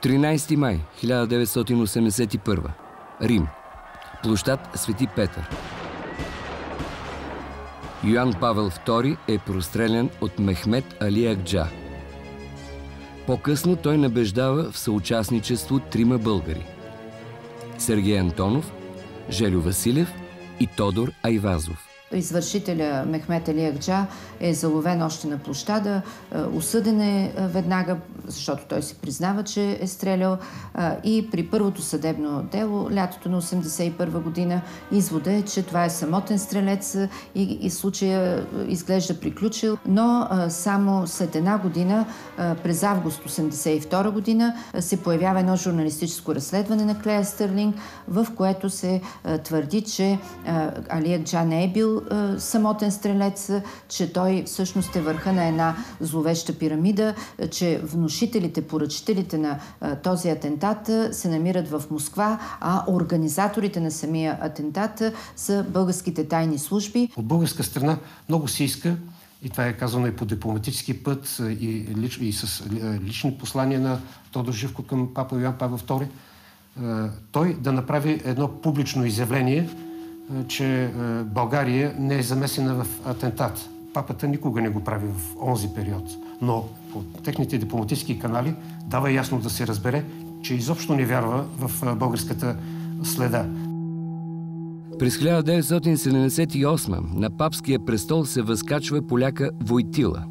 13 май 1981. Рим. Площад Свети Петър. Йоан Павел II е прострелян от Мехмед Али Акджа. По-късно той набеждава в съучастничество трима българи – Сергей Антонов, Желю Василев и Тодор Айвазов. Извършителя Мехмед Али Акджа е заловен още на площада, осъден е веднага, защото той се признава, че е стрелял, и при първото съдебно дело, лятото на 1981 година, извода е, че това е самотен стрелец и случая изглежда приключил, но само след една година, през август 1982 година, се появява едно журналистическо разследване на Клея Стърлинг, в което се твърди, че Али Акджа не е бил самотен стрелец, че той всъщност е върха на една зловеща пирамида, че внушителите, поръчителите на този атентат се намират в Москва, а организаторите на самия атентат са българските тайни служби. От българска страна много се иска, и това е казано и по дипломатически път, и с лични послания на Тодор Живков към папа Йоан Павел II, той да направи едно публично изявление, че България не е замесена в атентат. Папата никога не го прави в онзи период, но по техните дипломатически канали дава ясно да се разбере, че изобщо не вярва в българската следа. През 1978 на папския престол се възкачва поляка Войтила.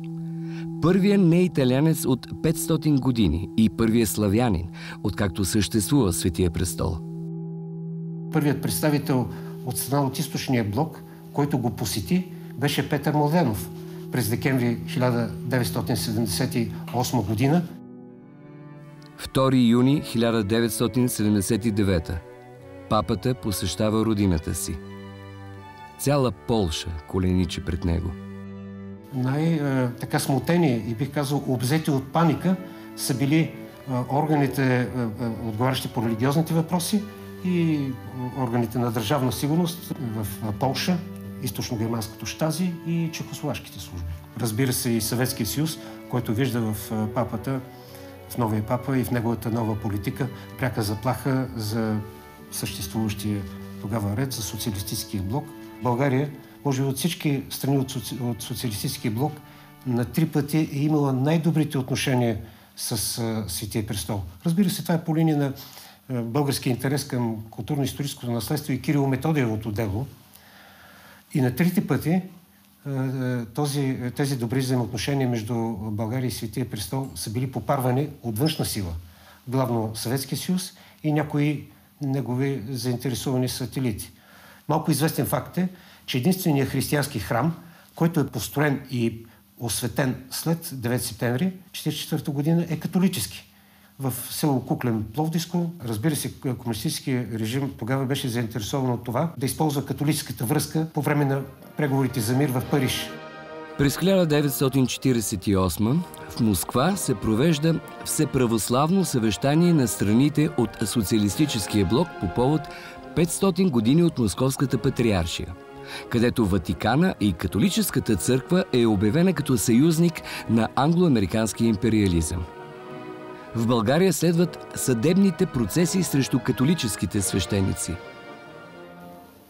Първият неиталянец от 500 години и първият славянин, откакто съществува Светия престол. Първият представител от страна от източния блок, който го посети, беше Петър Младенов през декември 1978 година. 2 юни 1979. Папата посещава родината си. Цяла Полша коленичи пред него. Най-така смутени и бих казал обзети от паника са били органите, отговарящи по религиозните въпроси, и органите на държавна сигурност в Полша, източно-германското щази и чехословашките служби. Разбира се, и Съветския съюз, който вижда в папата, в новия папа и в неговата нова политика пряка заплаха за съществуващия тогава ред, за социалистическия блок. България, може би от всички страни от социалистическия блок, на 3 пъти е имала най-добрите отношения с Светия престол. Разбира се, това е по линия на български интерес към културно-историческото наследство и Кирило-Методиевото дело. И на 3 пъти тези добри взаимоотношения между България и Светия престол са били попарвани от външна сила. Главно Съветския съюз и някои негови заинтересовани сателити. Малко известен факт е, че единственият християнски храм, който е построен и осветен след 9 септември 1944 година, е католически. В село Куклен, Пловдивско. Разбира се, комунистическия режим тогава беше заинтересован от това да използва католическата връзка по време на преговорите за мир в Париж. През 1948 в Москва се провежда всеправославно съвещание на страните от социалистическия блок по повод 500 години от Московската патриаршия, където Ватикана и католическата църква е обявена като съюзник на англо-американския империализъм. В България следват съдебните процеси срещу католическите свещеници.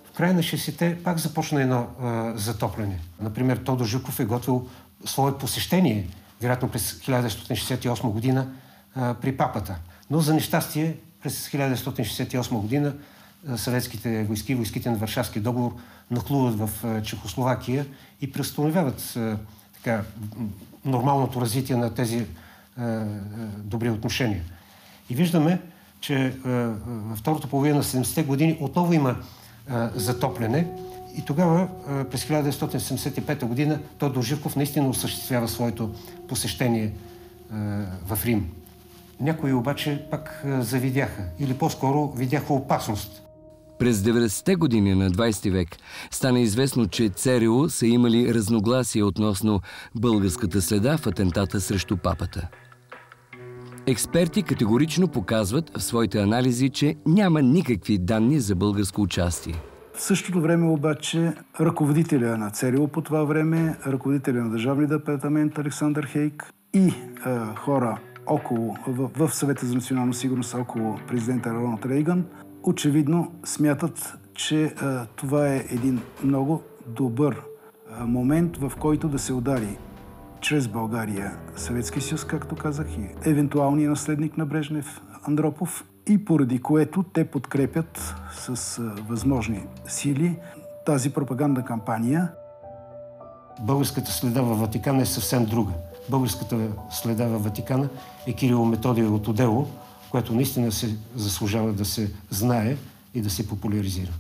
В края на 60-те пак започна едно затопляне. Например, Тодор Живков е готвил свое посещение, вероятно през 1968 година, при папата. Но за нещастие през 1968 година съветските войски, войските на Варшавския договор нахлуват в Чехословакия и преустановяват нормалното развитие на тези добри отношения. И виждаме, че във втората половина на 70-те години отново има затопляне и тогава през 1975 година Тодор Живков наистина осъществява своето посещение в Рим. Някои обаче пак завидяха или по-скоро видяха опасност. През 90-те години на 20 век стана известно, че ЦРУ са имали разногласия относно българската следа в атентата срещу папата. Експерти категорично показват в своите анализи, че няма никакви данни за българско участие. В същото време обаче ръководителя на ЦРУ по това време, ръководителя на Държавния департамент Александър Хейк и хора в Съвета за национална сигурност около президента Роналд Рейган, очевидно смятат, че това е един много добър момент, в който да се удари чрез България Съветски съюз, както казах, и евентуалния наследник на Брежнев Андропов, и поради което те подкрепят с възможни сили тази пропагандна кампания. Българската следа във Ватикана е съвсем друга. Българската следа във Ватикана е Кирило-Методиевото дело, което наистина се заслужава да се знае и да се популяризира.